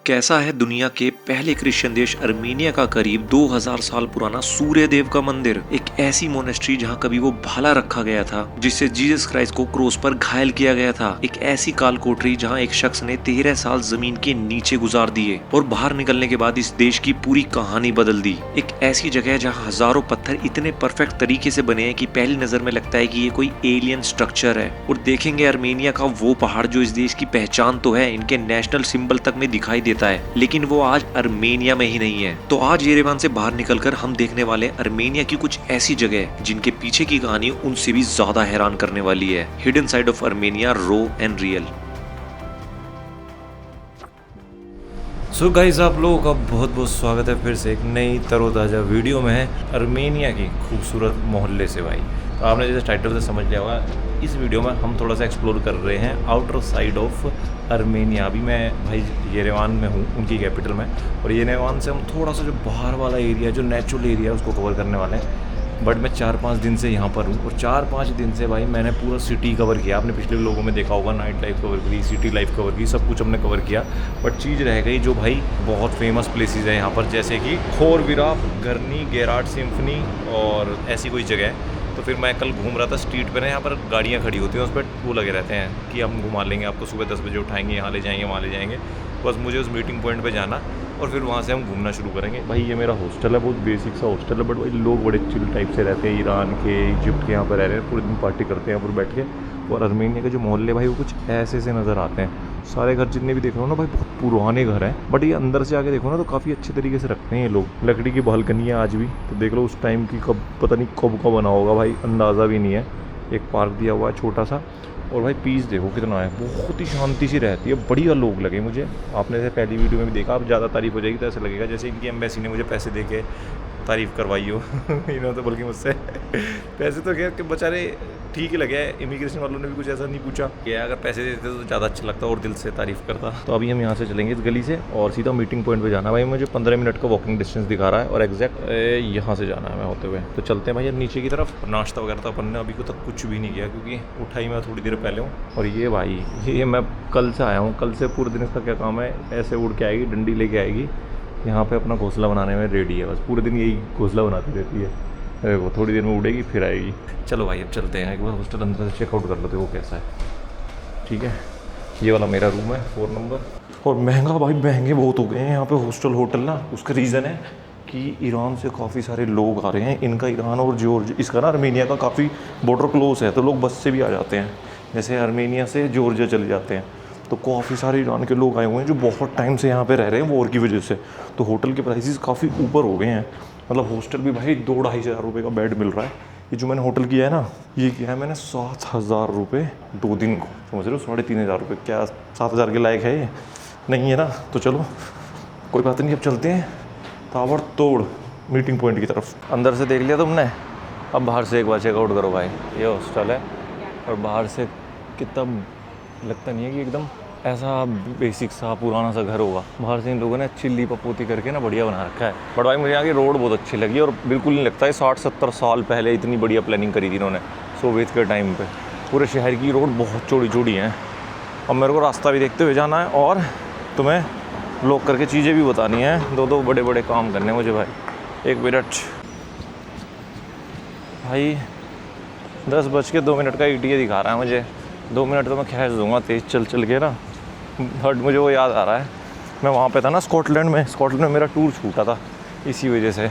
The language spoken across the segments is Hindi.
कैसा है दुनिया के पहले क्रिश्चियन देश अर्मेनिया का करीब 2000 साल पुराना सूर्य देव का मंदिर, एक ऐसी मोनेस्ट्री जहां कभी वो भाला रखा गया था जिससे जीसस क्राइस्ट को क्रोस पर घायल किया गया था, एक ऐसी काल कोठरी जहां एक शख्स ने 13 साल जमीन के नीचे गुजार दिए और बाहर निकलने के बाद इस देश की पूरी कहानी बदल दी। एक ऐसी जगह जहाँ हजारों पत्थर इतने परफेक्ट तरीके से बने हैं कि पहली नजर में लगता है कि ये कोई एलियन स्ट्रक्चर है। और देखेंगे अर्मेनिया का वो पहाड़ जो इस देश की पहचान तो है, इनके नेशनल सिंबल तक में दिखाई देता है, लेकिन वो आज अर्मेनिया में ही नहीं है। तो आज येरेवान से बाहर निकलकर हम देखने वाले अर्मेनिया की कुछ ऐसी जगह जिनके पीछे की कहानी उनसे भी ज्यादा हैरान करने वाली है। Hidden side of Armenia, raw and real. So guys, आप लोगों का बहुत बहुत स्वागत है फिर से एक नई तरोताज़ा वीडियो में है अर्मेनिया की खूबसूरत मोहल्ले से। भाई तो आपने जैसे टाइटल से समझ लिया होगा, इस वीडियो में हम थोड़ा सा एक्सप्लोर कर रहे हैं आउटर साइड ऑफ अर्मेनिया। अभी मैं भाई येरेवान में हूँ, उनकी कैपिटल में, और येरेवान से हम थोड़ा सा जो बाहर वाला एरिया, जो नेचुरल एरिया है, उसको कवर करने वाले हैं। बट मैं 4-5 दिन से यहाँ पर हूँ और 4-5 दिन से भाई मैंने पूरा सिटी कवर किया। आपने पिछले लोगों में देखा होगा, नाइट लाइफ कवर की, सिटी लाइफ कवर की, सब कुछ हमने कवर किया। बट चीज़ रह गई जो भाई बहुत फेमस प्लेसेस है यहाँ पर, जैसे कि खोरवीरा, गर्नी, गेराट सिम्फनी और ऐसी कोई जगह है। तो फिर मैं कल घूम रहा था स्ट्रीट पे ना, यहाँ पर गाड़ियाँ खड़ी होती हैं, उस पर वो लगे रहते हैं कि हम घुमा लेंगे आपको, सुबह 10 बजे उठाएंगे, यहाँ ले जाएंगे, वहाँ ले जाएंगे। बस मुझे उस मीटिंग पॉइंट पे जाना और फिर वहाँ से हम घूमना शुरू करेंगे। भाई ये मेरा हॉस्टल है, बहुत बेसिक सा हॉस्टल है, बट भाई लोग बड़े चिल टाइप से रहते हैं, ईरान के, इजिप्ट के यहाँ पर रह रहे हैं, पूरे दिन पार्टी करते हैं यहाँ पर बैठ के। और अर्मेनिया के जो मोहल्ले भाई वो कुछ ऐसे से नज़र आते हैं। सारे घर जितने भी देख रहे हो ना भाई, बहुत पुराने घर हैं, बट ये अंदर से आके देखो ना तो काफ़ी अच्छे तरीके से रखते हैं ये लोग। लकड़ी की बालकनियाँ आज भी, तो देख लो उस टाइम की कब, पता नहीं कब का बना होगा भाई, अंदाज़ा भी नहीं है। एक पार्क दिया हुआ है छोटा सा, और भाई पीस देखो कितना है, बहुत ही शांति सी रहती है, बढ़िया लोग लगे मुझे। आपने जैसे पहली वीडियो में भी देखा, अब ज़्यादा तारीफ हो जाएगी तो ऐसा लगेगा जैसे इनकी एम्बेसी ने मुझे पैसे दे के तारीफ़ करवाई हो इन्होंने तो बल्कि मुझसे पैसे तो खैर के बेचारे ठीक ही लगे। इमिग्रेशन वालों ने भी कुछ ऐसा नहीं पूछा कि अगर पैसे देते तो ज़्यादा अच्छा लगता और दिल से तारीफ़ करता। तो अभी हम यहाँ से चलेंगे इस गली से और सीधा मीटिंग पॉइंट पे जाना है। भाई मुझे 15 मिनट का वॉकिंग डिस्टेंस दिखा रहा है और एग्जैक्ट यहाँ से जाना है मैं होते हुए। तो चलते हैं भाई अब नीचे की तरफ। नाश्ता वगैरह तो अपन ने अभी को तक कुछ भी नहीं किया, क्योंकि उठाई मैं थोड़ी देर पहले हूँ। और ये भाई ये मैं कल से आया हूँ, कल से पूरे दिन इसका क्या काम है, ऐसे उड़ के आएगी, डंडी लेके आएगी, यहाँ पे अपना घोंसला बनाने में रेडी है। बस पूरे दिन यही घोंसला बनाती रहती है। वो थोड़ी देर में उड़ेगी फिर आएगी। चलो भाई अब चलते हैं, एक बार हॉस्टल अंदर से चेकआउट कर लेते वो कैसा है। ठीक है, ये वाला मेरा रूम है 4 नंबर। और महंगा भाई, महंगे बहुत हो गए हैं यहाँ पे हॉस्टल होटल ना। उसका रीज़न है कि ईरान से काफ़ी सारे लोग आ रहे हैं। इनका ईरान और जॉर्जिया, इसका ना अर्मेनिया का काफ़ी बॉर्डर क्लोज है, तो लोग बस से भी आ जाते हैं। जैसे अर्मेनिया से जॉर्जिया चले जाते हैं, तो काफ़ी सारे ईरान के लोग आए हुए हैं जो बहुत टाइम से यहाँ पे रह रहे हैं वॉर की वजह से। तो होटल के प्राइसेस काफ़ी ऊपर हो गए हैं। मतलब हॉस्टल भी भाई 2-2.5 हज़ार रुपये का बेड मिल रहा है। ये जो मैंने होटल किया है ना, ये किया है मैंने 7,000 रुपये 2 दिन को, समझ रहे हो, 3,500 रुपये। क्या 7,000 के लायक है ये? नहीं है ना। तो चलो कोई बात नहीं, अब चलते हैं ताबड़ तोड़ मीटिंग पॉइंट की तरफ। अंदर से देख लिया तुमने, अब बाहर से एक बार चेकआउट करो भाई। ये हॉस्टल है और बाहर से कितना लगता नहीं है कि एकदम ऐसा बेसिक सा पुराना सा घर होगा। बाहर से इन लोगों ने अच्छी लीपा पोती करके ना बढ़िया बना रखा है। बट भाई मुझे यहाँ की रोड बहुत अच्छी लगी और बिल्कुल नहीं लगता है 60-70 साल पहले इतनी बढ़िया प्लानिंग करी थी इन्होंने, सोवियत के टाइम पे। पूरे शहर की रोड बहुत चौड़ी चौड़ी हैं। अब मेरे को रास्ता भी देखते हुए जाना है और तुम्हें ब्लॉक करके चीज़ें भी बतानी है। 2 बड़े बड़े काम करने हैं मुझे भाई। 1 मिनट भाई, 10:02 का ETA दिखा रहा है मुझे। 2 मिनट तो मैं खींच दूंगा तेज़ चल चल के ना। बट मुझे वो याद आ रहा है, मैं वहाँ पे था ना स्कॉटलैंड में मेरा टूर छूटा था इसी वजह से।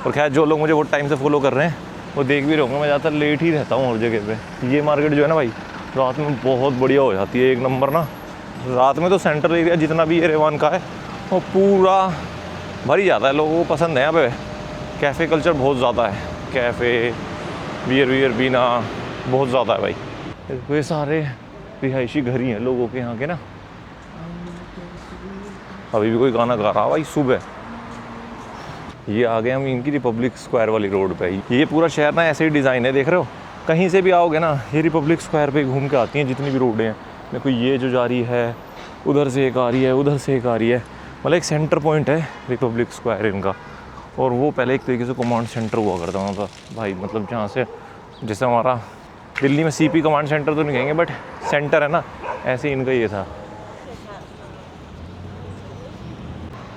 और खैर जो लोग मुझे वो टाइम से फॉलो कर रहे हैं वो देख भी रहे होंगे, मैं ज़्यादातर लेट ही रहता हूँ हर जगह पे। ये मार्केट जो है ना भाई, रात में बहुत बढ़िया हो जाती है, 1 नंबर ना। रात में तो सेंट्रल एरिया जितना भी येरेवान का है वो पूरा भर ही जाता है। लोगों को पसंद है यहाँ पे। कैफ़े कल्चर बहुत ज़्यादा है, कैफ़े, बियर पीना बहुत ज़्यादा है भाई। ये सारे रिहायशी घर ही हैं लोगों के यहाँ के ना। अभी भी कोई गाना गा रहा भाई सुबह। ये आ गए हम इनकी रिपब्लिक स्क्वायर वाली रोड पे ही। ये पूरा शहर ना ऐसे ही डिज़ाइन है, देख रहे हो। कहीं से भी आओगे ना, ये रिपब्लिक स्क्वायर पे घूम के आती हैं जितनी भी रोडें हैं। देखो ये जो जा रही है, उधर से एक आ रही है, उधर से एक आ रही है। मतलब एक सेंटर पॉइंट है रिपब्लिक स्क्वायर इनका। और वो पहले एक तरीके से कमांड सेंटर हुआ करता वहाँ था भाई। मतलब जहाँ से, जैसे हमारा दिल्ली में CP कमांड सेंटर तो नहीं कहेंगे, बट सेंटर है ना, ऐसे इनका ये था।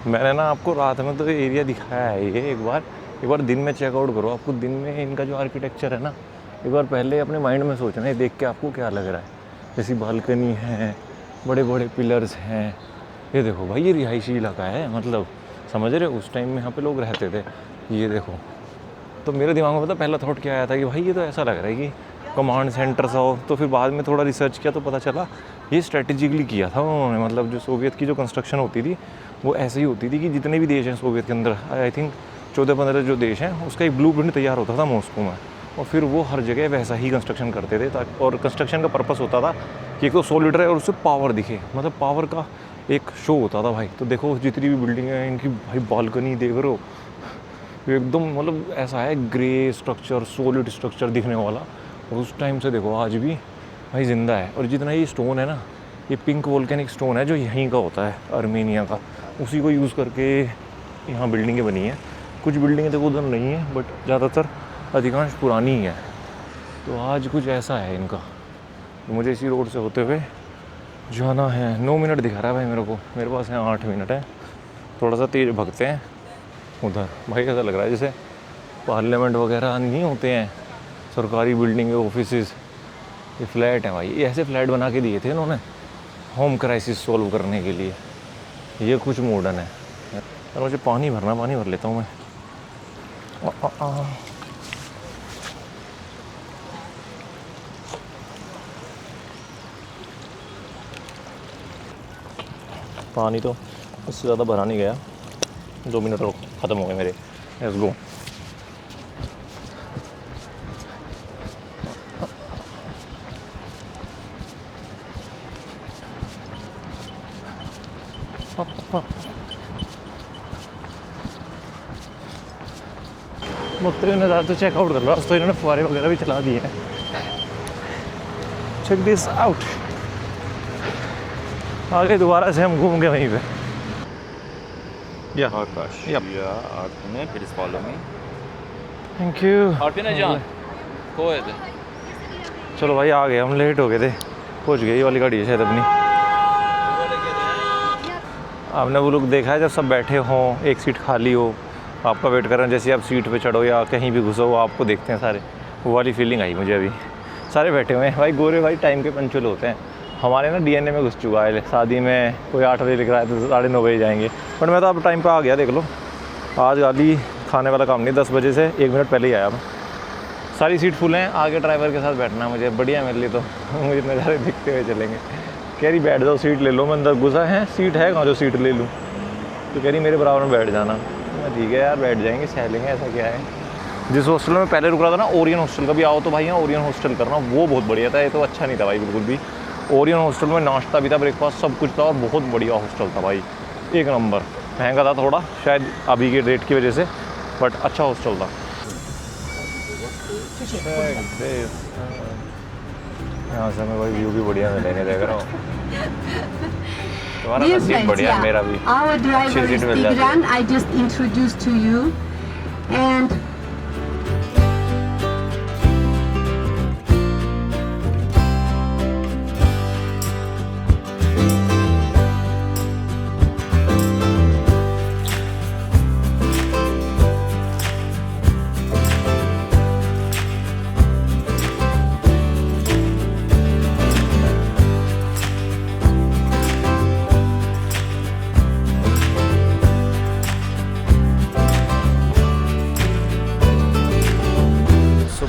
मैंने ना आपको रात में तो एरिया दिखाया है ये एक बार दिन में चेकआउट करो। आपको दिन में इनका जो आर्किटेक्चर है ना, एक बार पहले अपने माइंड में सोचना है, देख के आपको क्या लग रहा है। जैसी बालकनी है, बड़े बड़े पिलर्स हैं। ये देखो भाई, ये रिहायशी इलाका है, मतलब समझ रहे हो, उस टाइम में यहाँ पे लोग रहते थे। ये देखो, तो मेरे दिमाग में पता पहला थॉट क्या आया था कि भाई ये तो ऐसा लग रहा है कि कमांड सेंटर सा हो। तो फिर बाद में थोड़ा रिसर्च किया तो पता चला ये स्ट्रेटेजिकली किया था उन्होंने। मतलब जो सोवियत की जो कंस्ट्रक्शन होती थी वो ऐसे ही होती थी कि जितने भी देश हैं सोवियत के अंदर, आई थिंक 14-15 जो देश हैं, उसका एक ब्लूप्रिंट तैयार होता था मॉस्को में, और फिर वो हर जगह वैसा ही कंस्ट्रक्शन करते थे। ताकि और कंस्ट्रक्शन का पर्पस होता था कि एक तो सॉलिड रहे और उससे पावर दिखे, मतलब पावर का एक शो होता था भाई। तो देखो जितनी भी बिल्डिंग है इनकी भाई बालकनी देख रहे हो, एकदम मतलब ऐसा है ग्रे स्ट्रक्चर, सॉलिड स्ट्रक्चर दिखने वाला। और उस टाइम से देखो आज भी भाई ज़िंदा है। और जितना ये स्टोन है ना, ये पिंक वोल्केनिक स्टोन है जो यहीं का होता है, आर्मेनिया का, उसी को यूज़ करके यहाँ बिल्डिंगें बनी हैं। कुछ बिल्डिंगें देखो उधर नहीं है, बट ज़्यादातर अधिकांश पुरानी ही है। तो आज कुछ ऐसा है इनका। तो मुझे इसी रोड से होते हुए जाना है। 9 मिनट दिखा रहा है भाई मेरे को, मेरे पास है 8 मिनट है। थोड़ा सा तेज़ भगते हैं उधर। भाई ऐसा लग रहा है जैसे पार्लियामेंट वगैरह नहीं होते हैं, सरकारी बिल्डिंग, ऑफिसेज, ये फ्लैट है भाई। ये ऐसे फ्लैट बना के दिए थे इन्होंने होम क्राइसिस सॉल्व करने के लिए। ये कुछ मॉडर्न है। और मुझे पानी भर लेता हूँ मैं। पानी तो इससे ज़्यादा भरा नहीं गया, 2 मिनट और ख़त्म हो गए मेरे। Let's go. मुख्तलिफ नज़ारे तो चेकआउट कर लो। तो इन्होंने फुहारे वगैरह भी चला दिए हैं। Check this out. आगे दोबारा से हम घूम गए वहीं पे। Akash. Yep. Yeah, Arpine, please follow me. Thank you. Arpine Jan, go ahead. चलो भाई आ गए हम, लेट हो गए थे, पहुँच गए। ये वाली गाड़ी है शायद अपनी। आपने वो लोग देखा है जब सब बैठे हों, एक सीट खाली हो, आपका वेट कर रहे हैं, जैसे आप सीट पे चढ़ो या कहीं भी घुसो, वो आपको देखते हैं सारे। वो वाली फीलिंग आई मुझे अभी। सारे बैठे हुए हैं भाई, गोरे भाई टाइम के पंचुअल होते हैं। हमारे ना डीएनए में घुस चुका है। शादी में कोई 8 बजे लिख रहा है तो 9:30 बजे जाएंगे, बट मैं तो अब टाइम पे आ गया। देख लो, आज गाड़ी खाने वाला काम नहीं, 10 बजे से 1 मिनट पहले ही आया मैं। सारी सीट फुल हैं, आगे ड्राइवर के साथ बैठना है मुझे। बढ़िया मेरे लिए तो मुझे नज़ारे दिखते हुए चलेंगे। कह रही बैठ जाओ, सीट ले लो। मैं अंदर घुसा है, सीट है कहाँ जो सीट ले लूँ? तो कह रही मेरे बराबर में बैठ जाना। मैं ठीक है यार, बैठ जाएंगे, सह लेंगे, ऐसा क्या है। जिस हॉस्टल में पहले रुक रहा था ना, ओरियन हॉस्टल, का भी आओ तो भाई यहाँ ओरियन हॉस्टल करना, वो बहुत बढ़िया था। ये तो अच्छा नहीं था भाई बिल्कुल भी। ओरियन हॉस्टल में नाश्ता भी था, ब्रेकफास्ट सब कुछ था, और बहुत बढ़िया हॉस्टल था भाई, एक नंबर। महंगा था थोड़ा शायद अभी के रेट की वजह से, बट अच्छा हॉस्टल था। यहाँ से हमें भाई व्यू भी बढ़िया मिलेंगे, देख रहा हूँ। तुम्हारा सीट बढ़िया है, मेरा भी। Our driver is Tigran. I just introduced to you, and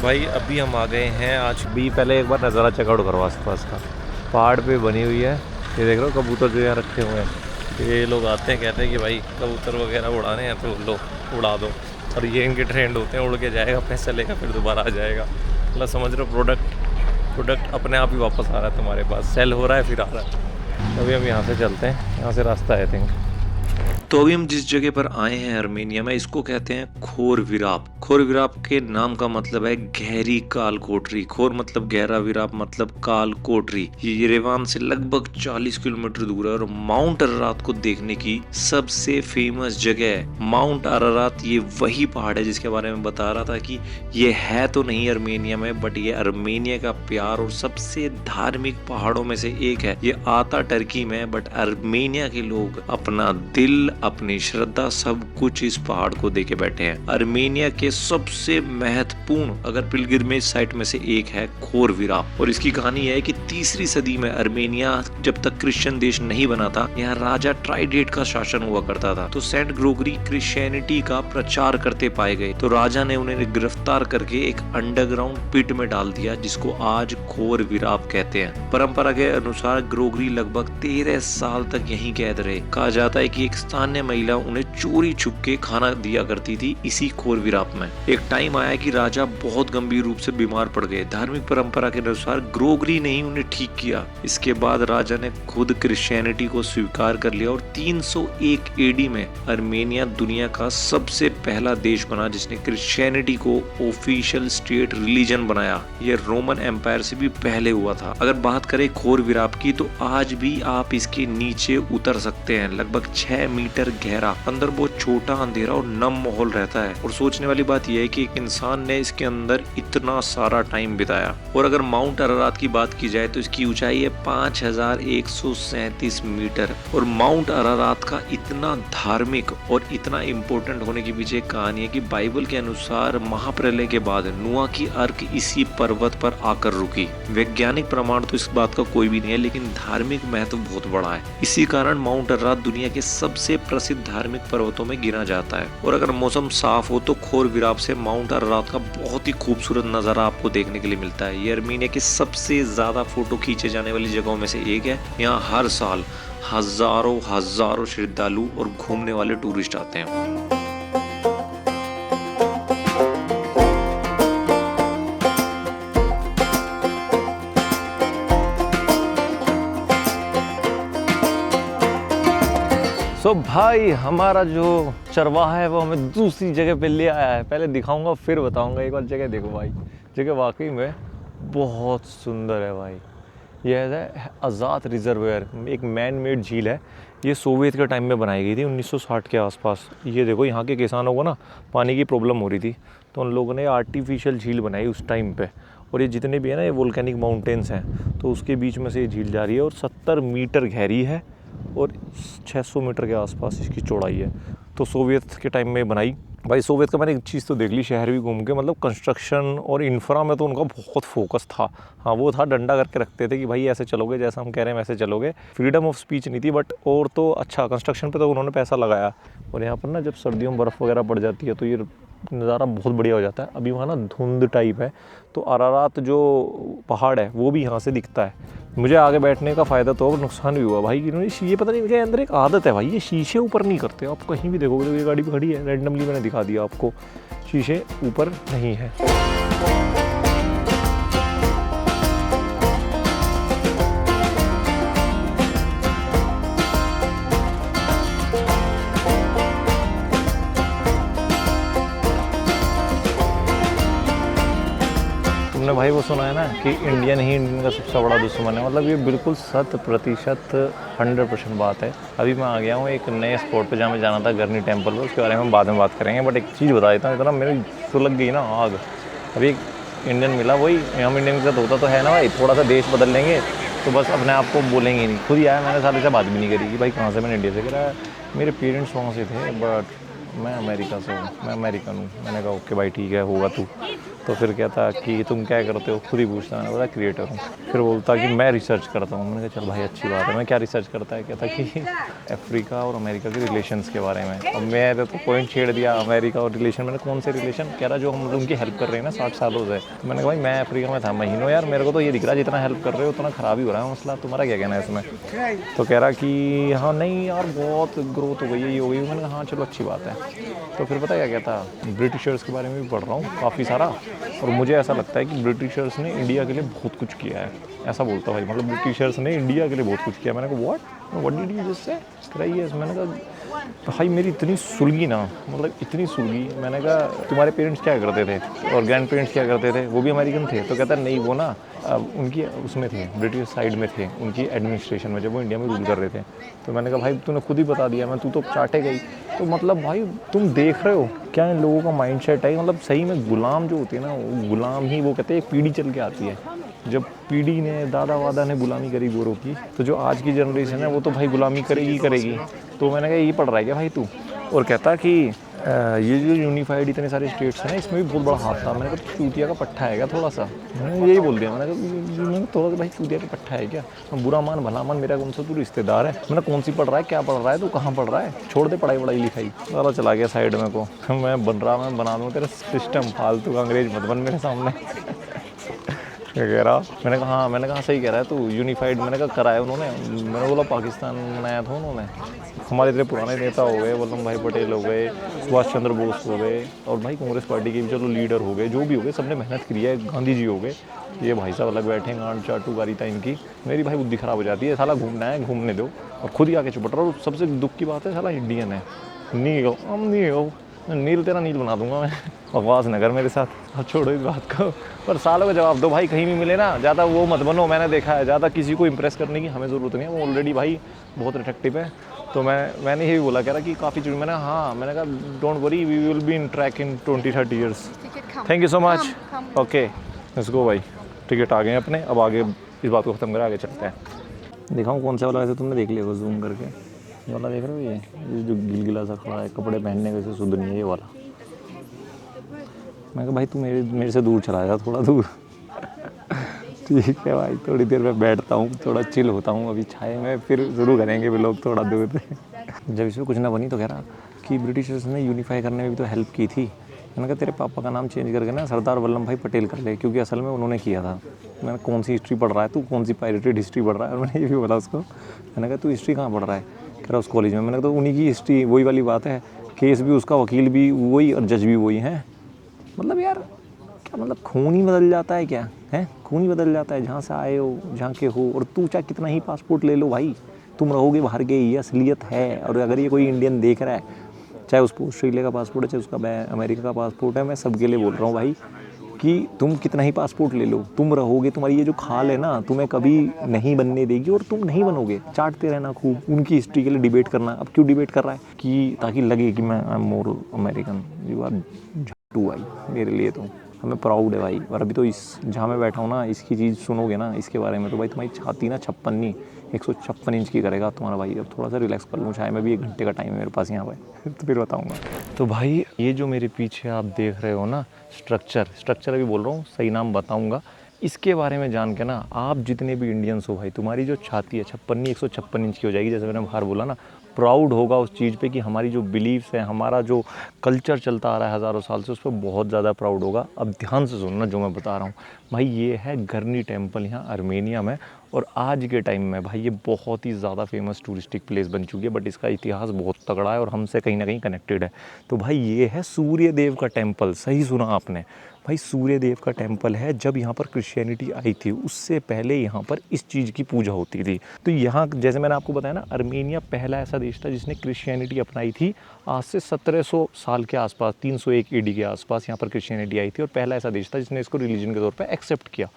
भाई अभी हम आ गए हैं। आज भी पहले एक बार नज़ारा चेकआउट करो आसपास का। पहाड़ पे बनी हुई है, ये देख रहे हो कबूतर जो यहाँ रखे हुए हैं। ये लोग आते हैं, कहते हैं कि भाई कबूतर वगैरह उड़ाने हैं तो लो उड़ा दो, और ये इनके ट्रेंड होते हैं। उड़ के जाएगा, पैसा लेगा, फिर दोबारा आ जाएगा। मतलब समझ रहे हो, प्रोडक्ट अपने आप ही वापस आ रहा है तुम्हारे पास, सेल हो रहा है फिर आ रहा है। अभी हम यहाँ से चलते हैं, यहाँ से रास्ता है आई थिंक। तो अभी हम जिस जगह पर आए हैं आर्मेनिया में, इसको कहते हैं खोर विराप। खोर विराप के नाम का मतलब है गहरी काल कोठरी। खोर मतलब गहरा, विराप मतलब काल कोठरी। ये येरेवान से लगभग 40 किलोमीटर दूर है और माउंट अरारात को देखने की सबसे फेमस जगह है। माउंट अरारात ये वही पहाड़ है जिसके बारे में बता रहा था कि ये है तो नहीं आर्मेनिया में, बट ये आर्मेनिया का प्यार और सबसे धार्मिक पहाड़ों में से एक है। ये आता टर्की में, बट आर्मेनिया के लोग अपना दिल, अपनी श्रद्धा सब कुछ इस पहाड़ को देके बैठे हैं। अर्मेनिया के सबसे महत्वपूर्ण अगर पिलग्रिमेज साइट में से एक है खोर विराप, और इसकी कहानी है कि 3री सदी में अर्मेनिया जब तक क्रिश्चियन देश नहीं बना था, यहाँ राजा ट्राइडेट का शासन हुआ करता था। तो सेंट ग्रोगरी क्रिश्चियनिटी का प्रचार करते पाए गए, तो राजा ने उन्हें गिरफ्तार करके एक अंडरग्राउंड पिट में डाल दिया, जिसको आज खोर विराप कहते हैं। परंपरा के अनुसार ग्रोगरी लगभग 13 साल तक यहीं कैद रहे। कहा जाता है कि एक स्थानीय महिला उन्हें चोरी छुप के खाना दिया करती थी इसी खोर विराप में। एक टाइम आया कि राजा बहुत गंभीर रूप से बीमार पड़ गए। धार्मिक परंपरा के अनुसार ग्रोगरी ने ही उन्हें ठीक किया। इसके बाद राजा ने खुद क्रिश्चियनिटी को स्वीकार कर लिया और 301 एडी में अर्मेनिया दुनिया का सबसे पहला देश बना जिसने क्रिश्चियनिटी को ऑफिशियल स्टेट रिलीजन बनाया। यह रोमन एम्पायर से भी पहले हुआ था। अगर बात करें खोर विराप की, तो आज भी आप इसके नीचे उतर सकते हैं। लगभग 6 मीटर गहरा, अंदर बहुत छोटा, अंधेरा और नम माहौल रहता है। और सोचने वाली बात यह है कि एक इंसान ने इसके अंदर इतना सारा टाइम बिताया। और अगर माउंट अरारात की बात की जाए तो इसकी ऊंचाई है 5137 मीटर। और माउंट अरारात का इतना धार्मिक और इतना इम्पोर्टेंट होने के पीछे एक कहानी है कि बाइबल के अनुसार महाप्रलय के बाद नूह की अर्क इसी पर्वत पर आकर रुकी। वैज्ञानिक प्रमाण तो इस बात का कोई भी नहीं है, लेकिन धार्मिक महत्व बहुत बड़ा है। इसी कारण माउंट अरारात दुनिया के सबसे प्रसिद्ध धार्मिक पर्वतों में गिना जाता है। और अगर मौसम साफ हो तो खोर विराप से माउंट अरारात का बहुत ही खूबसूरत नजारा आपको देखने के लिए मिलता है। ये अर्मेनिया के सबसे ज्यादा फोटो खींचे जाने वाली जगहों में से एक है। यहाँ हर साल हजारों श्रद्धालु और घूमने वाले टूरिस्ट आते हैं। सो भाई हमारा जो चरवाहा है वो हमें दूसरी जगह पे ले आया है। पहले दिखाऊंगा फिर बताऊंगा। एक बार जगह देखो भाई, जगह वाकई में बहुत सुंदर है भाई। यह है आज़ाद रिजर्वायर, एक मैन मेड झील है। ये सोवियत के टाइम में बनाई गई थी 1960 के आसपास। ये देखो यहाँ के किसानों को ना पानी की प्रॉब्लम हो रही थी, तो उन लोगों ने आर्टिफिशियल झील बनाई उस टाइम पे। और ये जितने भी है ना, ये वोल्केनिक माउंटेन्स हैं, तो उसके बीच में से ये झील जा रही है और 70 मीटर गहरी है और 600 मीटर के आसपास इसकी चौड़ाई है। तो सोवियत के टाइम में बनाई। भाई सोवियत का मैंने एक चीज़ तो देख ली, शहर भी घूम के, मतलब कंस्ट्रक्शन और इंफ्रा में तो उनका बहुत फोकस था। हाँ वो था, डंडा करके रखते थे कि भाई ऐसे चलोगे, जैसा हम कह रहे हैं वैसे चलोगे। फ्रीडम ऑफ स्पीच नहीं थी, बट और तो अच्छा कंस्ट्रक्शन पे तो उन्होंने पैसा लगाया। और यहाँ पर ना जब सर्दियों में बर्फ़ वगैरह पड़ जाती है तो ये नज़ारा बहुत बढ़िया हो जाता है। अभी वहाँ ना धुंध टाइप है, तो अरारात जो पहाड़ है वो भी यहाँ से दिखता है। मुझे आगे बैठने का फ़ायदा तो नुकसान भी हुआ भाई, कि ये पता नहीं मेरे अंदर एक आदत है भाई, ये शीशे ऊपर नहीं करते। आप कहीं भी देखोगे तो ये गाड़ी भी खड़ी है, रैंडमली मैंने दिखा दिया आपको, शीशे ऊपर नहीं है। तुमने भाई वो सुना है ना कि इंडियन ही इंडियन का सबसे बड़ा दुश्मन है, मतलब ये बिल्कुल 100% बात है। अभी मैं आ गया हूँ एक नए स्पॉट पे जहाँ मैं जाना था, गरनी टेम्पल पर। उसके बारे में बाद में बात करेंगे, बट एक चीज़ बता देता हूँ, इतना मेरी सुलग गई ना आग। अभी एक इंडियन मिला, वही हम इंडियन के साथ होता तो है ना भाई, थोड़ा सा देश बदल लेंगे तो बस अपने आप को बोलेंगे नहीं। खुद ही आया, मैंने सारे से बात भी नहीं करी कि भाई कहाँ से, मैंने इंडिया से। कह रहा मेरे पेरेंट्स वहाँ से थे बट मैं अमेरिका से हूँ, मैं अमेरिकन हूँ। मैंने कहा ओके भाई ठीक है, होगा तू। तो फिर कहता कि तुम क्या करते हो, खुद ही पूछता। मैंने बोला क्रिएटर हूँ। फिर बोलता कि मैं रिसर्च करता हूँ। मैंने कहा चल भाई अच्छी बात है। मैं क्या रिसर्च करता है, कहता कि अफ्रीका और अमेरिका के रिलेशंस के बारे में। अब मैंने तो पॉइंट छेड़ दिया, अमेरिका और रिलेशन। मैंने कौन से रिलेशन, कह रहा जो हम उनकी हेल्प कर रहे हैं ना 60 सालों से। तो मैंने कहा भाई मैं अफ्रीका में था महीनों यार, मेरे को तो ये दिख रहा है जितना हेल्प कर रहे हो उतना ख़राब ही हो रहा है मसला, तुम्हारा क्या कहना है इसमें। तो कह रहा कि हाँ नहीं यार बहुत ग्रोथ हो गई है, ये हो गई। मैंने कहा हाँ चलो अच्छी बात है। तो फिर पता क्या कहता, ब्रिटिशर्स के बारे में भी पढ़ रहा हूँ काफ़ी सारा, और मुझे ऐसा लगता है कि ब्रिटिशर्स ने इंडिया के लिए बहुत कुछ किया है, ऐसा बोलता भाई। मतलब ब्रिटिशर्स ने इंडिया के लिए बहुत कुछ किया। मैंने कहा what did you just say. मैंने कहा भाई मेरी इतनी सुलगी ना, मतलब इतनी सुलगी। मैंने कहा तुम्हारे पेरेंट्स क्या करते थे और ग्रैंड पेरेंट्स क्या करते थे, वो भी अमेरिकन थे। तो कहता नहीं वो ना उनकी उसमें थे, ब्रिटिश साइड में थे, उनकी एडमिनिस्ट्रेशन में, जब वो इंडिया में रूल कर रहे थे। तो मैंने कहा भाई तूने खुद ही बता दिया, मैं तू तो चाटे गई। तो मतलब भाई तुम देख रहे हो क्या इन लोगों का माइंड सेट है। मतलब सही में गुलाम जो होती है ना, वो गुलाम ही, वो कहते हैं एक पीढ़ी चल के आती है। जब पीढ़ी ने, दादा वादा ने गुलामी करी गोरों की, तो जो आज की जनरेशन है वो तो भाई गुलामी करेगी। तो मैंने कहा ये पढ़ रहा है क्या भाई तू? और कहता कि ये जो यूनिफाइड इतने सारे स्टेट्स हैं ना, इसमें भी बहुत बड़ा हाथ था। मैंने कहा चूतिया का पट्टा है क्या थोड़ा सा? मैंने यही बोल दिया। मैंने थोड़ा सा भाई चूतिया का पट्टा है क्या? बुरा मान भला मान, मेरा कौन सा तू रिश्तेदार है? मैंने कौन सी पढ़ रहा है, क्या पढ़ रहा है तू, कहाँ पढ़ रहा है? छोड़ दे पढ़ाई लिखाई। सारा चला गया साइड में को। मैं बना दूँ तेरा सिस्टम, फालतू का अंग्रेज मत बन मेरे सामने। क्या कह रहा? मैंने कहा हाँ। मैंने कहा सही कह रहा है तू, यूनिफाइड मैंने कहा कराया उन्होंने। मैंने बोला पाकिस्तान बनाया था उन्होंने। हमारे इतने पुराने नेता हो गए, वल्लभ भाई पटेल हो गए, सुभाष चंद्र बोस हो गए, और भाई कांग्रेस पार्टी के भी चलो लीडर हो गए, जो भी हो गए सबने मेहनत करी है। गांधी जी हो गए, ये भाई साहब अलग बैठे हैं, गांड चाटू गारी था इनकी। मेरी भाई बुद्धि खराब हो जाती है। साला घूमना है घूमने दो, और खुद ही आके चुपट रहा। और सबसे दुख की बात है साला इंडियन है। नील तेरा नील बना दूंगा मैं। बकवास न कर मेरे साथ, अब छोड़ो इस बात को। पर सालों का जवाब दो भाई, कहीं भी मिले ना ज़्यादा वो मत बनो। मैंने देखा है ज़्यादा किसी को इम्प्रेस करने की हमें ज़रूरत नहीं है, वो ऑलरेडी भाई बहुत अट्रैक्टिव है। तो मैंने यही बोला, कह रहा कि काफ़ी चीज़। मैंने कहा don't worry, we will be in track in 20-30 years. Thank you so much. Okay let's go भाई। टिकट आ गए हैं अपने, अब आगे इस बात को ख़त्म कर आगे चलते हैं। दिखाऊँ कौन सा वाला? वैसे तुमने देख लिया जूम करके वाला, देख रहे हो ये जो गिलगिला सा खड़ा है, कपड़े पहनने वैसे शुद्ध नहीं है ये वाला। मैं कहा भाई तू मेरे से दूर चला जा, थोड़ा दूर। ठीक है भाई, थोड़ी देर में बैठता हूँ, थोड़ा चिल होता हूँ अभी छाए में, फिर शुरू करेंगे भी लोग थोड़ा दूर से। जब इसमें कुछ ना बनी तो कह रहा कि ब्रिटिशर्स ने यूनिफाई करने में भी तो हेल्प की थी। मैंने कहा तेरे पापा का नाम चेंज करके ना सरदार वल्लभ भाई पटेल कर ले, क्योंकि असल में उन्होंने किया था। मैंने कौन सी हिस्ट्री पढ़ रहा है तू, कौन सी पायरेटेड हिस्ट्री पढ़ रहा है? और मैंने ये भी बोला उसको। मैंने कहा तू हिस्ट्री कहाँ पढ़ रहा है? कह रहा उस कॉलेज में। मैंने कहा तो उन्हीं की हिस्ट्री, वही वाली बात है, केस भी उसका, वकील भी वही और जज भी वही हैं। मतलब यार क्या मतलब, खून ही बदल जाता है क्या है? खून ही बदल जाता है, जहाँ से आए हो, जहाँ के हो। और तू चाहे कितना ही पासपोर्ट ले लो भाई, तुम रहोगे बाहर के, ये असलियत है। और अगर ये कोई इंडियन देख रहा है, चाहे उसको ऑस्ट्रेलिया का पासपोर्ट है, चाहे उसका अमेरिका का पासपोर्ट है, मैं सबके लिए बोल रहा हूँ भाई कि तुम कितना ही पासपोर्ट ले लो, तुम रहोगे, तुम्हारी ये जो खाल है ना तुम्हें कभी नहीं बनने देगी, और तुम नहीं बनोगे। चाटते रहना खूब, उनकी हिस्ट्री के लिए डिबेट करना। अब क्यों डिबेट कर रहा है? कि ताकि लगे कि मैं I am more American. You are झट्टू भाई मेरे लिए तो। हमें प्राउड है भाई। और अभी तो इस जहाँ मैं बैठा हूँ ना, इसकी चीज़ सुनोगे ना इसके बारे में, तो भाई तुम्हारी छाती ना 56 नहीं 156 इंच की करेगा तुम्हारा भाई। अब थोड़ा सा रिलैक्स कर लूँ, चाहे मैं भी 1 घंटे का टाइम है मेरे पास यहाँ पे। तो फिर बताऊँगा। तो भाई ये जो मेरे पीछे आप देख रहे हो ना स्ट्रक्चर अभी बोल रहा हूँ, सही नाम बताऊँगा। इसके बारे में जान के ना, आप जितने भी इंडियंस हो भाई, तुम्हारी जो छाती है 56 नहीं 156 इंच की हो जाएगी। जैसे मैंने बाहर बोला ना, प्राउड होगा उस चीज़ पे कि हमारी जो बिलीव्स है, हमारा जो कल्चर चलता आ रहा है हज़ारों साल से, उस पर बहुत ज़्यादा प्राउड होगा। अब ध्यान से सुनना जो मैं बता रहा हूँ भाई। ये है गर्नी टेम्पल, यहाँ आर्मेनिया में। और आज के टाइम में भाई ये बहुत ही ज़्यादा फेमस टूरिस्टिक प्लेस बन चुकी है, बट इसका इतिहास बहुत तगड़ा है और हमसे कहीं ना कहीं कनेक्टेड है। तो भाई ये है सूर्य देव का टेम्पल। सही सुना आपने भाई, सूर्य देव का टेम्पल है। जब यहाँ पर क्रिश्चियनिटी आई थी, उससे पहले यहाँ पर इस चीज़ की पूजा होती थी। तो यहाँ जैसे मैंने आपको बताया ना, आर्मेनिया पहला ऐसा देश था जिसने क्रिश्चियनिटी अपनाई थी। आज से 1700 साल के आसपास, 301 AD के आसपास यहाँ पर क्रिश्चियनिटी आई थी, और पहला ऐसा देश था जिसने इसको रिलीजन के तौर पर एक्सेप्ट किया।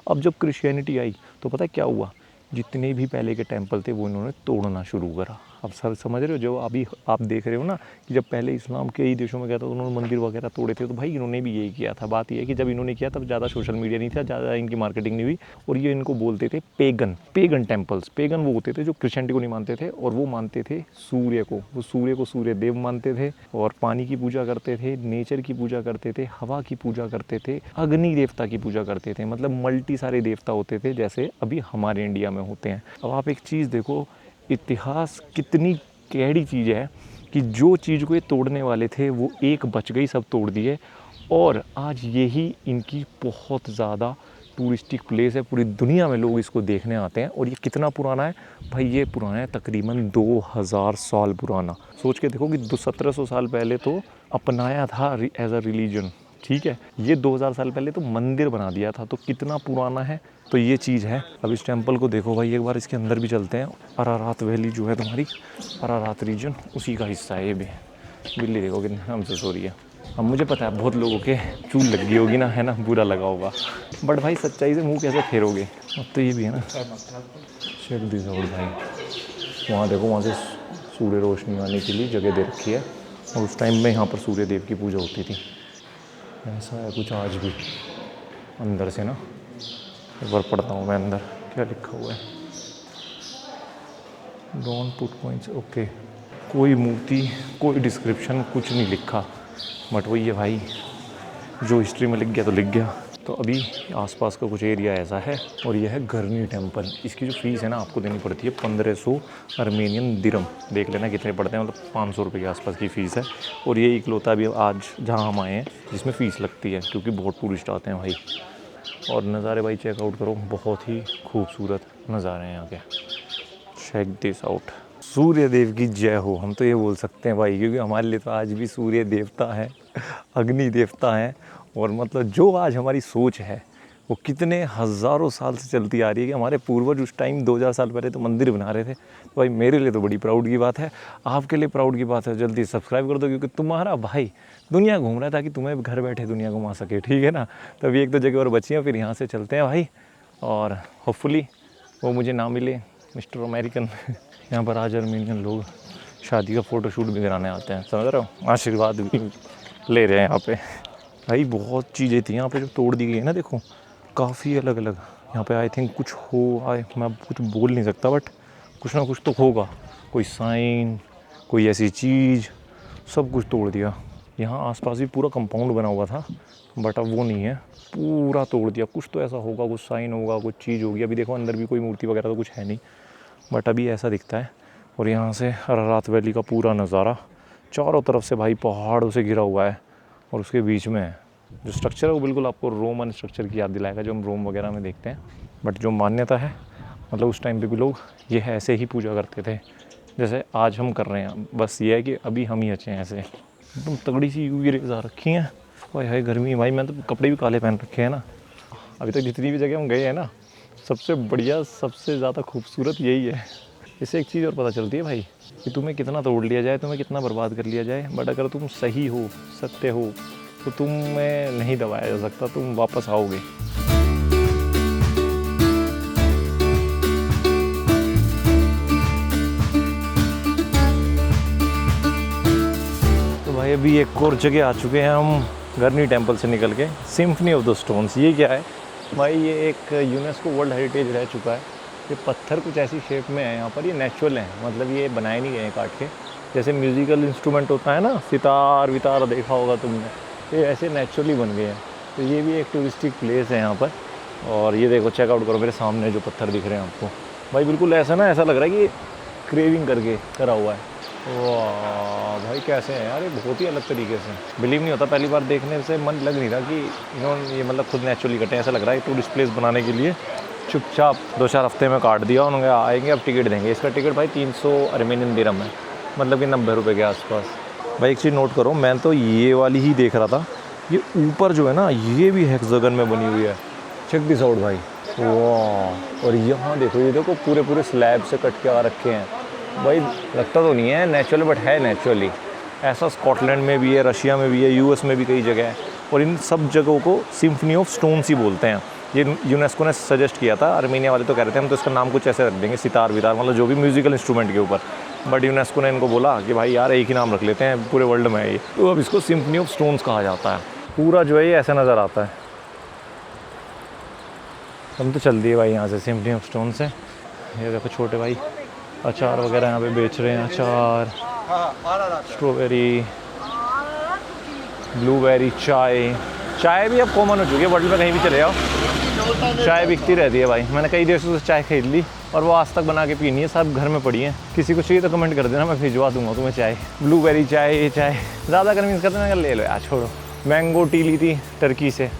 अब जब क्रिश्चियनिटी आई तो पता है क्या हुआ? जितने भी पहले के टेम्पल थे वो इन्होंने तोड़ना शुरू करा। अब सर समझ रहे हो, जो अभी आप देख रहे हो ना कि जब पहले इस्लाम के ही देशों में गया था तो उन्होंने मंदिर वगैरह तोड़े थे, तो भाई इन्होंने भी यही किया था। बात यह है कि जब इन्होंने किया तब ज़्यादा सोशल मीडिया नहीं था, ज़्यादा इनकी मार्केटिंग नहीं हुई, और ये इनको बोलते थे पेगन टेम्पल्स। पेगन वो होते थे जो क्रिश्चियनिटी को नहीं मानते थे, और वो मानते थे सूर्य को। वो सूर्य को सूर्य देव मानते थे, और पानी की पूजा करते थे, नेचर की पूजा करते थे, हवा की पूजा करते थे, अग्नि देवता की पूजा करते थे। मतलब मल्टी सारे देवता होते थे, जैसे अभी हमारे इंडिया में होते हैं। अब आप एक चीज़ देखो, इतिहास कितनी कैडी चीज़ है कि जो चीज़ को ये तोड़ने वाले थे वो एक बच गई, सब तोड़ दिए। और आज यही इनकी बहुत ज़्यादा टूरिस्टिक प्लेस है, पूरी दुनिया में लोग इसको देखने आते हैं। और ये कितना पुराना है भाई? ये पुराना है तकरीबन 2000 साल पुराना। सोच के देखो कि 1700 साल पहले तो अपनाया था एज अ रिलीजन, ठीक है। ये 2000 साल पहले तो मंदिर बना दिया था, तो कितना पुराना है। तो ये चीज़ है। अब इस टेम्पल को देखो भाई, एक बार इसके अंदर भी चलते हैं। अरारात वैली जो है तुम्हारी, अरारात रीजन, उसी का हिस्सा है ये भी। बिल्ली देखो कितने हमसे सो रही है। अब मुझे पता है बहुत लोगों के चूल लग गई होगी ना, है ना, बुरा लगा होगा, बट भाई सच्चाई से मुंह कैसे फेरोगे। अब तो ये भी है ना, शेख दिजाउर भाई, वहाँ देखो, वहाँ से सूर्य रोशनी आने के लिए जगह दे रखी है, और उस टाइम में यहाँ पर सूर्य देव की पूजा होती थी। ऐसा है कुछ आज भी अंदर से ना। एक बार पढ़ता हूँ मैं अंदर क्या लिखा हुआ है। Don't put points, okay. कोई मूर्ति, कोई डिस्क्रिप्शन, कुछ नहीं लिखा, बट वही है भाई, जो हिस्ट्री में लिख गया तो लिख गया। तो अभी आसपास का कुछ एरिया ऐसा है और यह है गरनी टेम्पल। इसकी जो फीस है ना आपको देनी पड़ती है 1500 अर्मेनियन दिरम। देख लेना कितने पड़ते हैं, मतलब 500 रुपये के आसपास की फ़ीस है। और ये इकलौता अभी आज जहाँ हम आए हैं जिसमें फ़ीस लगती है, क्योंकि बहुत टूरिस्ट आते हैं भाई। और नज़ारे भाई चेकआउट करो, बहुत ही खूबसूरत नज़ारे हैं यहाँ के। Check this out. Surya Dev की जय हो, हम तो ये बोल सकते हैं भाई, क्योंकि हमारे लिए तो आज भी सूर्य देवता है, अग्नि देवता है। और मतलब जो आज हमारी सोच है वो कितने हज़ारों साल से चलती आ रही है कि हमारे पूर्वज उस टाइम 2000 साल पहले तो मंदिर बना रहे थे। तो भाई मेरे लिए तो बड़ी प्राउड की बात है, आपके लिए प्राउड की बात है। जल्दी सब्सक्राइब कर दो, क्योंकि तुम्हारा भाई दुनिया घूम रहा है ताकि तुम्हें घर बैठे दुनिया घुमा सके, ठीक है ना। तभी एक दो जगह और बची हैं, फिर यहाँ से चलते हैं भाई। और होपफुली वो मुझे ना मिले मिस्टर अमेरिकन। यहाँ पर आज अर्मेनियन लोग शादी का फ़ोटोशूट भी कराने आते हैं, समझ रहे हो, आशीर्वाद भी ले रहे हैं यहाँ पे। भाई बहुत चीज़ें थी यहाँ पे जो तोड़ दी गई है ना, देखो काफ़ी अलग अलग। यहाँ पे आई थिंक कुछ मैं कुछ बोल नहीं सकता, बट कुछ ना कुछ तो होगा, कोई साइन, कोई ऐसी चीज़, सब कुछ तोड़ दिया। यहाँ आसपास भी पूरा कंपाउंड बना हुआ था, बट अब वो नहीं है, पूरा तोड़ दिया। कुछ तो ऐसा होगा, कुछ साइन होगा, कुछ चीज़ होगी। अभी देखो अंदर भी कोई मूर्ति वगैरह तो कुछ है नहीं, बट अभी ऐसा दिखता है। और यहाँ से अरारात वैली का पूरा नज़ारा, चारों तरफ से भाई पहाड़ों से घिरा हुआ है। और उसके बीच में जो स्ट्रक्चर है वो बिल्कुल आपको रोमन स्ट्रक्चर की याद दिलाएगा, जो हम रोम वगैरह में देखते हैं। बट जो मान्यता है, मतलब उस टाइम पे भी लोग ये ऐसे ही पूजा करते थे जैसे आज हम कर रहे हैं। बस ये है कि अभी हम ही अच्छे हैं, ऐसे एकदम तगड़ी सी यूवी रेज़ आ रखी हैं। भाई हाय गर्मी भाई, मैं तो कपड़े भी काले पहन रखे हैं ना। अभी तक जितनी भी जगह हम गए हैं ना, सबसे बढ़िया, सबसे ज़्यादा खूबसूरत यही है। इससे एक चीज़ और पता चलती है भाई कि तुम्हें कितना तोड़ लिया जाए, तुम्हें कितना बर्बाद कर लिया जाए, बट अगर तुम सही हो, सत्य हो, तो तुम्हें नहीं दबाया जा सकता, तुम वापस आओगे। तो भाई अभी एक और जगह आ चुके हैं हम, गरनी टेम्पल से निकल के। सिम्फनी ऑफ द स्टोन्स, ये क्या है भाई? ये एक यूनेस्को वर्ल्ड हेरिटेज रह चुका है। ये पत्थर कुछ ऐसी शेप में है यहाँ पर, ये नेचुरल है, मतलब ये बनाए नहीं गए हैं काट के। जैसे म्यूज़िकल इंस्ट्रूमेंट होता है ना, सितार वितार देखा होगा तुमने, ये ऐसे नेचुरली बन गए हैं। तो ये भी एक टूरिस्टिक प्लेस है यहाँ पर। और ये देखो, चेकआउट करो मेरे सामने जो पत्थर दिख रहे हैं आपको भाई, बिल्कुल ऐसा ना, ऐसा लग रहा है कि क्रेविंग करके करा हुआ है। वाह भाई कैसे है यार, ये बहुत ही अलग तरीके से। बिलीव नहीं होता, पहली बार देखने से मन लग नहीं रहा कि इन्होंने ये मतलब खुद नेचुरली कटे। ऐसा लग रहा है टूरिस्ट प्लेस बनाने के लिए चुपचाप 2-4 हफ्ते में काट दिया उन्होंने, आएंगे अब टिकट देंगे। इसका टिकट भाई 300 अर्मेनियन दिरहम है, मतलब कि 90 रुपये के आसपास। भाई एक चीज़ नोट करो, मैं तो ये वाली ही देख रहा था, ये ऊपर जो है ना, ये भी हेक्सागन में बनी हुई है। चेक दिस आउट भाई, वाह। और यहाँ देखो, ये देखो पूरे स्लैब से कट के आ रखे हैं भाई। लगता तो नहीं है नेचुरल, बट है नेचुरली। ऐसा स्कॉटलैंड में भी है, रशिया में भी है, यूएस में भी कई जगह है। और इन सब जगहों को सिम्फनी ऑफ स्टोन्स ही बोलते हैं। ये यूनेस्को ने सजेस्ट किया था, अर्मेनिया वाले तो कह रहे थे हम तो इसका नाम कुछ ऐसे रख देंगे, सितार वितार, मतलब जो भी म्यूजिकल इंस्ट्रूमेंट के ऊपर। बट यूनेस्को ने इनको बोला कि भाई यार एक ही नाम रख लेते हैं, पूरे वर्ल्ड में है ये, तो अब इसको सिम्फनी ऑफ स्टोन्स कहा जाता है। पूरा जो है ये ऐसा नज़र आता है। हम तो चल दिए भाई यहाँ से सिम्फनी ऑफ स्टोन से। ये देखो छोटे भाई अचार वगैरह यहाँ पे बेच रहे हैं, अचार, स्ट्रॉबेरी, ब्लूबेरी, चाय भी अब कॉमन हो चुकी है वर्ल्ड में, कहीं भी चले जाओ चाय बिकती रहती है भाई। मैंने कई देशों से चाय खरीद ली और वो आज तक बना के पीनी है, सब घर में पड़ी है। किसी को चाहिए तो कमेंट कर देना, मैं भिजवा दूंगा तुम्हें चाय। ब्लूबेरी चाय, ये चाय ज़्यादा कन्विंस करते हैं, ले लो यार, छोड़ो। मैंगो टी ली थी टर्की से।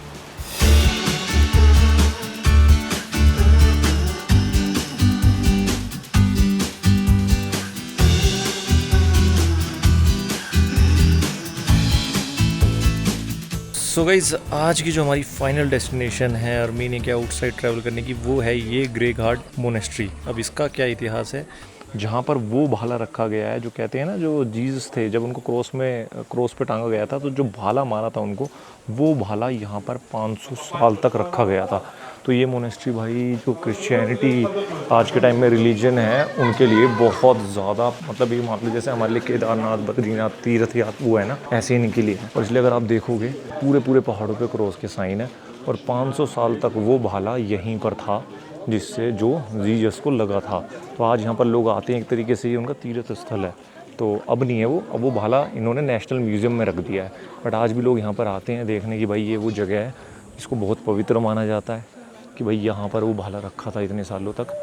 सो गाइज़, आज की जो हमारी फाइनल डेस्टिनेशन है अर्मेनिया के आउटसाइड ट्रैवल करने की, वो है ये ग्रे घाट मोनेस्ट्री। अब इसका क्या इतिहास है, जहाँ पर वो भाला रखा गया है, जो कहते हैं ना, जो जीसस थे जब उनको क्रॉस पे टांगा गया था, तो जो भाला मारा था उनको, वो भाला यहाँ पर 500 साल तक रखा गया था। तो ये मोनेस्ट्री भाई, जो क्रिश्चियनिटी आज के टाइम में रिलीजन है, उनके लिए बहुत ज़्यादा, मतलब ये मान लो जैसे हमारे लिए केदारनाथ, बद्रीनाथ, तीर्थ यात्रा वो है ना, ऐसे ही इनके लिए है। और इसलिए अगर आप देखोगे पूरे पहाड़ों पे क्रॉस के साइन है। और 500 साल तक वो भाला यहीं पर था, जिससे जो जीसस को लगा था। तो आज यहाँ पर लोग आते हैं, एक तरीके से ये उनका तीर्थ स्थल है। तो अब नहीं है वो, अब वो भाला इन्होंने नेशनल म्यूज़ियम में रख दिया है। बट आज भी लोग यहाँ पर आते हैं देखने की भाई ये वो जगह है इसको बहुत पवित्र माना जाता है कि भाई यहाँ पर वो भाला रखा था इतने सालों तक।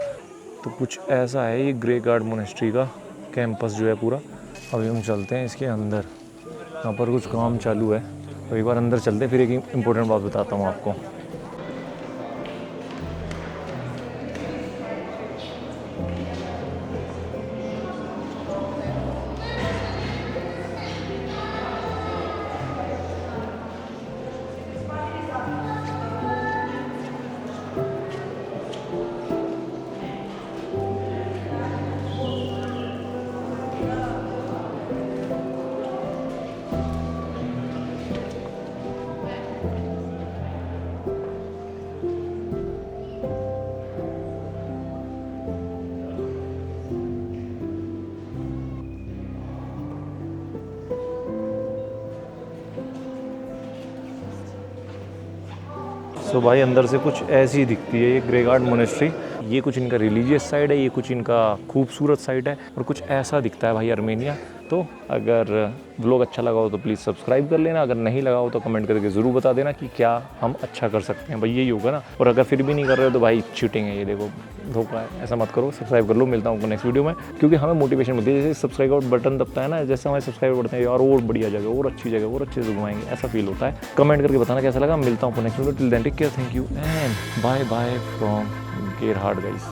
तो कुछ ऐसा है ये ग्रे गार्ड मोनेस्ट्री का कैंपस जो है पूरा। अभी हम चलते हैं इसके अंदर, यहाँ पर कुछ काम चालू है। तो एक बार अंदर चलते हैं, फिर एक इम्पोर्टेंट बात बताता हूँ आपको। सो भाई अंदर से कुछ ऐसी दिखती है ये ग्रे गार्ड मोनेस्ट्री। ये कुछ इनका रिलीजियस साइड है, ये कुछ इनका खूबसूरत साइड है और कुछ ऐसा दिखता है भाई आर्मेनिया। तो अगर व्लॉग अच्छा लगा हो तो प्लीज़ सब्सक्राइब कर लेना, अगर नहीं लगा हो तो कमेंट करके ज़रूर बता देना कि क्या हम अच्छा कर सकते हैं। भाई यही होगा ना। और अगर फिर भी नहीं कर रहे हो तो भाई चीटिंग है, ये देखो धोखा है, ऐसा मत करो। सब्सक्राइब कर लो, मिलता हूँ नेक्स्ट वीडियो में, क्योंकि हमें मोटिवेशन मिलती है। जैसे सब्सक्राइब बटन दबता है ना, जैसे हमारे सब्सक्राइब बढ़ते हैं यार और बढ़िया जगह और अच्छी जगह और अच्छे से घुमाएंगे, ऐसा फील होता है। कमेंट करके बताना कैसा लगा। मिलता हूँ next video. Till then take care, thank you and bye bye from Gerhard guys.